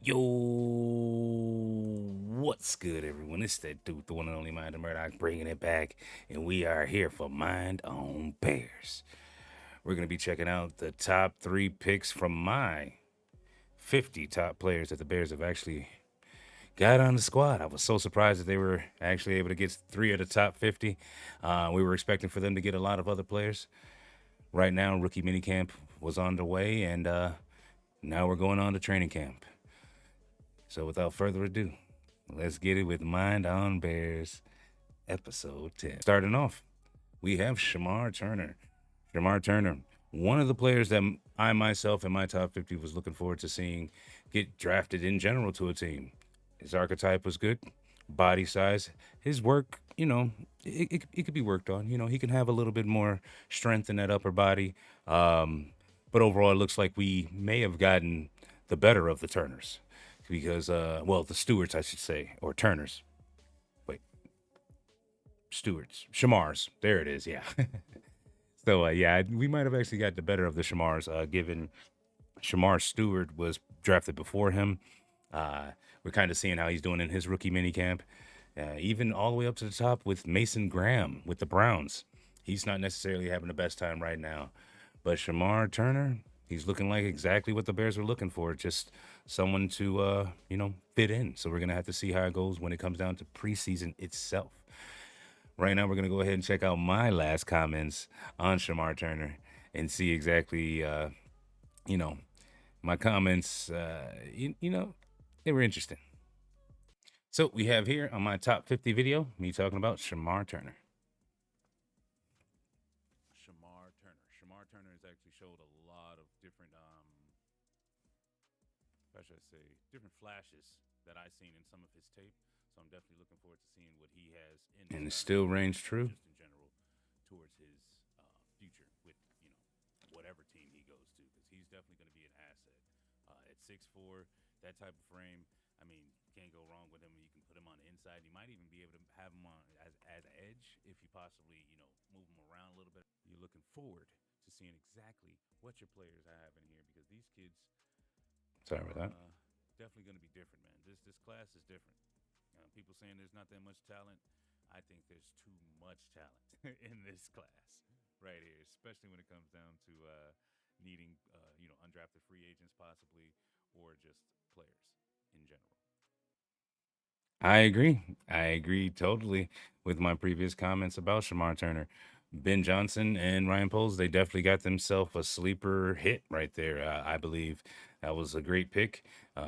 Yo, what's good, everyone? It's that dude, the one and only Mind of Murdock, bringing it back, and we are here for Mind on Bears. We're going to be checking out the top 3 picks from my 50 top players that the Bears have actually got on the squad. I was so surprised that they were actually able to get 3 of the top 50. We were expecting for them to get a lot of other players. Right now, rookie minicamp was on the way, and now we're going on to training camp. So without further ado, let's get it with Mind on Bears, episode 10. Starting off, we have Shamar Turner. Shamar Turner, one of the players that I myself in my top 50 was looking forward to seeing get drafted in general to a team. His archetype was good, body size, his work, it could be worked on. He can have a little bit more strength in that upper body. But overall, it looks like we may have gotten the better of the Turners because, the Stewarts, I should say, or Turners. Wait, Stewarts, Shamars. There it is. Yeah. So, yeah, we might have actually got the better of the Shamars, given Shamar Stewart was drafted before him. We're kind of seeing how he's doing in his rookie minicamp, even all the way up to the top with Mason Graham with the Browns. He's not necessarily having the best time right now, but Shamar Turner, he's looking like exactly what the Bears were looking for, just someone to fit in. So we're gonna have to see how it goes when it comes down to preseason itself. Right now, we're gonna go ahead and check out my last comments on Shamar Turner and see exactly, you know, my comments. They were interesting. So we have here on my top 50 video me talking about Shamar Turner. Shamar Turner. Shamar Turner has actually showed a lot of different, how should I say, different flashes that I've seen in some of his tape. So I'm definitely looking forward to seeing what he has in. And it still reigns true. Just in general, towards his future with whatever team he goes to, because he's definitely going to be an asset. At 6'4", that type of frame, I mean, you can't go wrong with him. You can put him on the inside. You might even be able to have him on as edge if you possibly move him around a little bit. You're looking forward to seeing exactly what your players have in here, because these kids. Sorry about that. Definitely going to be different, man. This class is different. People saying there's not that much talent. I think there's too much talent in this class right here, especially when it comes down to needing undrafted free agents possibly, or just players in general. I agree. I agree totally with my previous comments about Shamar Turner. Ben Johnson and Ryan Poles, they definitely got themselves a sleeper hit right there. I believe that was a great pick.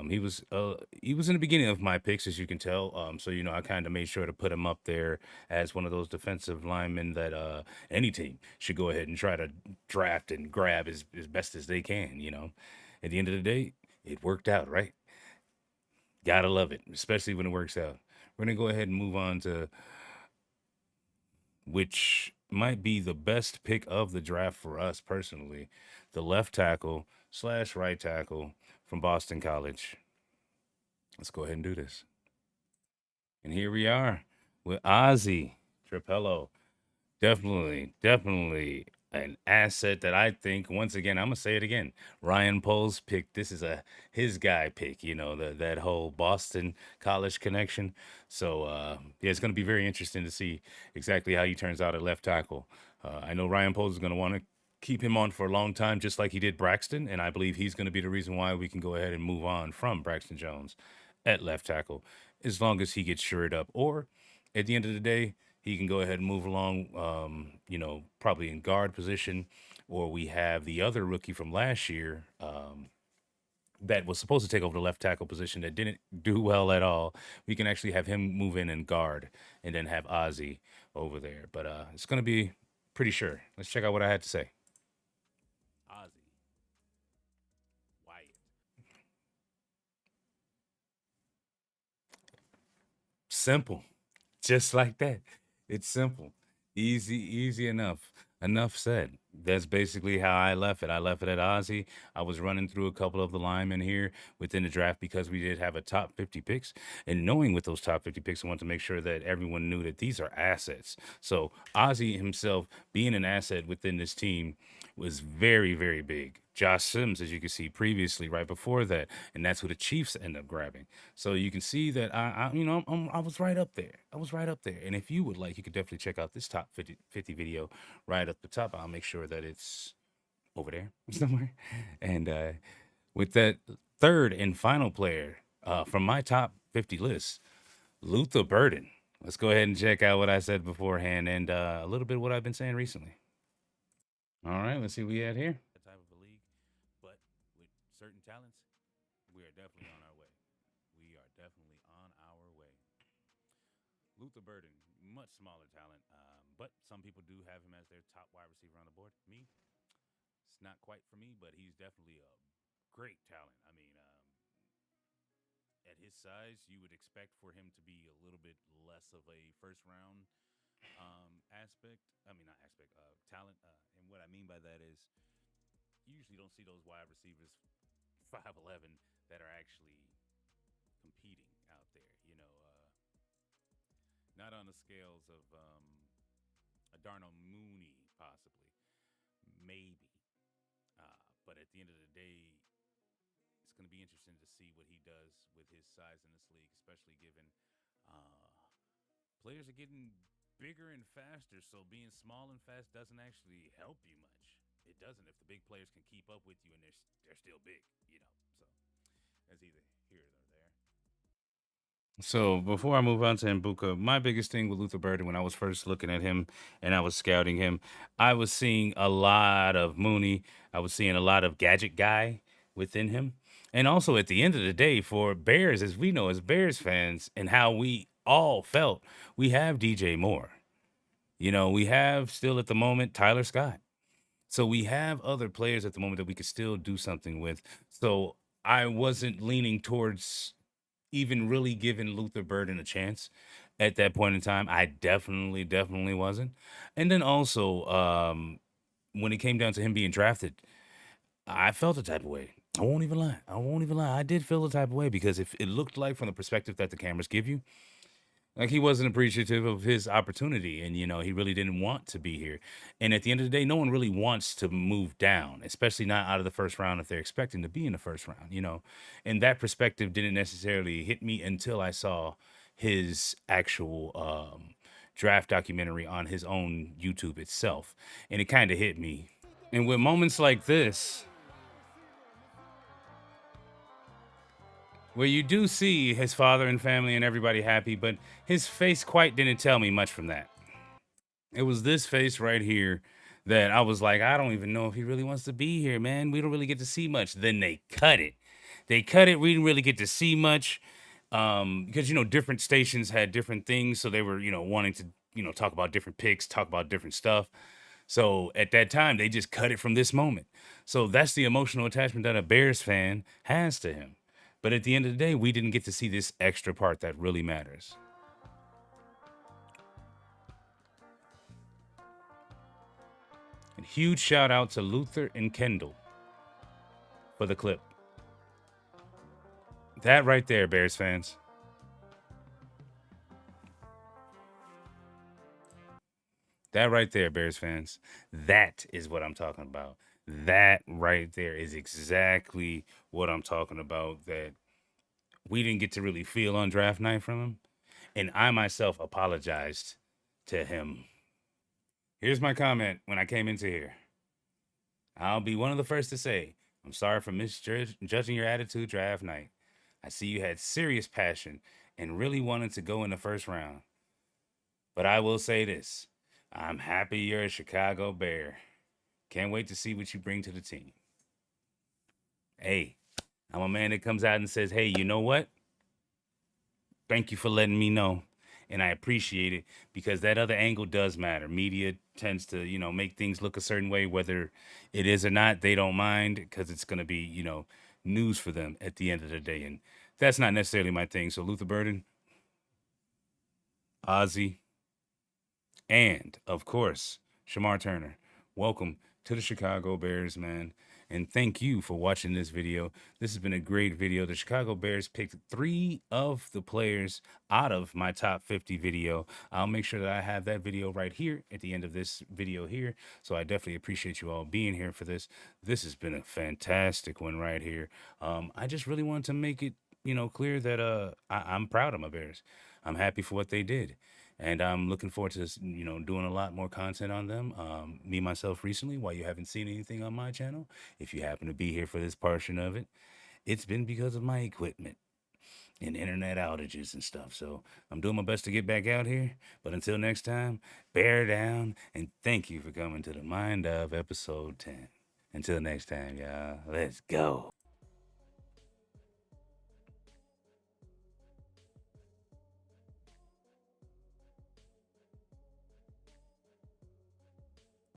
He was in the beginning of my picks, as you can tell. So I kind of made sure to put him up there as one of those defensive linemen that any team should go ahead and try to draft and grab as best as they can. At the end of the day, it worked out, right? Gotta love it, especially when it works out. We're gonna go ahead and move on to which might be the best pick of the draft for us personally, the left tackle slash right tackle from Boston College. Let's go ahead and do this. And here we are with Ozzy Trapello. Definitely an asset that I think, once again, I'm gonna say it again. Ryan Poles pick. This is his guy pick. That whole Boston College connection. So yeah, it's gonna be very interesting to see exactly how he turns out at left tackle. I know Ryan Poles is gonna want to keep him on for a long time, just like he did Braxton, and I believe he's gonna be the reason why we can go ahead and move on from Braxton Jones at left tackle, as long as he gets shored up. Or at the end of the day, he can go ahead and move along, probably in guard position. Or we have the other rookie from last year that was supposed to take over the left tackle position that didn't do well at all. We can actually have him move in and guard, and then have Ozzy over there. But it's going to be pretty sure. Let's check out what I had to say. Ozzy Wyatt. Simple. Just like that. It's simple. Easy enough. Enough said. That's basically how I left it. I left it at Ozzy. I was running through a couple of the linemen here within the draft because we did have a top 50 picks. And knowing with those top 50 picks, I want to make sure that everyone knew that these are assets. So Ozzy himself being an asset within this team was very, very big. Josh Sims, as you can see previously, right before that, and that's who the Chiefs end up grabbing. So you can see that I was right up there. I was right up there. And if you would like, you could definitely check out this top 50 video right up the top. I'll make sure that it's over there somewhere. And with that third and final player from my top 50 list, Luther Burden. Let's go ahead and check out what I said beforehand and a little bit of what I've been saying recently. All right, let's see what we had here. That type of a league, but with certain talents, we are definitely on our way. We are definitely on our way. Luther Burden, much smaller talent, but some people do have him as their top wide receiver on the board. Me, it's not quite for me, but he's definitely a great talent. I mean, at his size, you would expect for him to be a little bit less of a first round aspect. I mean, not aspect, talent. And what I mean by that is you usually don't see those wide receivers 5'11" that are actually competing out there. Not on the scales of a Darnell Mooney, possibly, maybe. But at the end of the day, it's going to be interesting to see what he does with his size in this league, especially given uh, players are getting bigger and faster. So being small and fast doesn't actually help you much. It doesn't if the big players can keep up with you and they're still big. So that's either here or there. So before I move on to Mbuka, my biggest thing with Luther Burden when I was first looking at him and I was scouting him, I was seeing a lot of Mooney. I was seeing a lot of gadget guy within him. And also at the end of the day, for Bears, as we know as Bears fans, and how we all felt, we have DJ Moore. We have still at the moment Tyler Scott. So we have other players at the moment that we could still do something with. So I wasn't leaning towards even really giving Luther Burden a chance at that point in time. I definitely, definitely wasn't. And then also, when it came down to him being drafted, I felt a type of way. I won't even lie. I won't even lie. I did feel a type of way because if it looked like from the perspective that the cameras give you, like he wasn't appreciative of his opportunity and he really didn't want to be here. And at the end of the day, no one really wants to move down, especially not out of the first round if they're expecting to be in the first round. And that perspective didn't necessarily hit me until I saw his actual draft documentary on his own YouTube itself. And it kind of hit me. And with moments like this, where you do see his father and family and everybody happy, but his face quite didn't tell me much from that. It was this face right here that I was like, I don't even know if he really wants to be here, man. We don't really get to see much. Then they cut it. They cut it. We didn't really get to see much because different stations had different things, so they were wanting to talk about different picks, talk about different stuff. So at that time, they just cut it from this moment. So that's the emotional attachment that a Bears fan has to him. But at the end of the day, we didn't get to see this extra part that really matters. And huge shout out to Luther and Kendall for the clip. That right there, Bears fans. That right there, Bears fans. That is what I'm talking about. That right there is exactly what I'm talking about. That we didn't get to really feel on draft night from him. And I myself apologized to him. Here's my comment when I came into here. I'll be one of the first to say, I'm sorry for misjudging your attitude draft night. I see you had serious passion and really wanted to go in the first round. But I will say this, I'm happy you're a Chicago Bear. Can't wait to see what you bring to the team. Hey, I'm a man that comes out and says, hey, you know what? Thank you for letting me know. And I appreciate it because that other angle does matter. Media tends to, make things look a certain way, whether it is or not. They don't mind because it's going to be, news for them at the end of the day. And that's not necessarily my thing. So Luther Burden, Ozzy, and of course, Shamar Turner, welcome to the Chicago Bears, man. And thank you for watching this video. This has been a great video. The Chicago Bears picked 3 of the players out of my top 50 video. I'll make sure that I have that video right here at the end of this video here. So I definitely appreciate you all being here for this. This has been a fantastic one right here. I just really wanted to make it, clear that I'm proud of my Bears. I'm happy for what they did. And I'm looking forward to, doing a lot more content on them. Me, myself, recently, while you haven't seen anything on my channel, if you happen to be here for this portion of it, it's been because of my equipment and internet outages and stuff. So I'm doing my best to get back out here. But until next time, bear down. And thank you for coming to the Mind of episode 10. Until next time, y'all, let's go.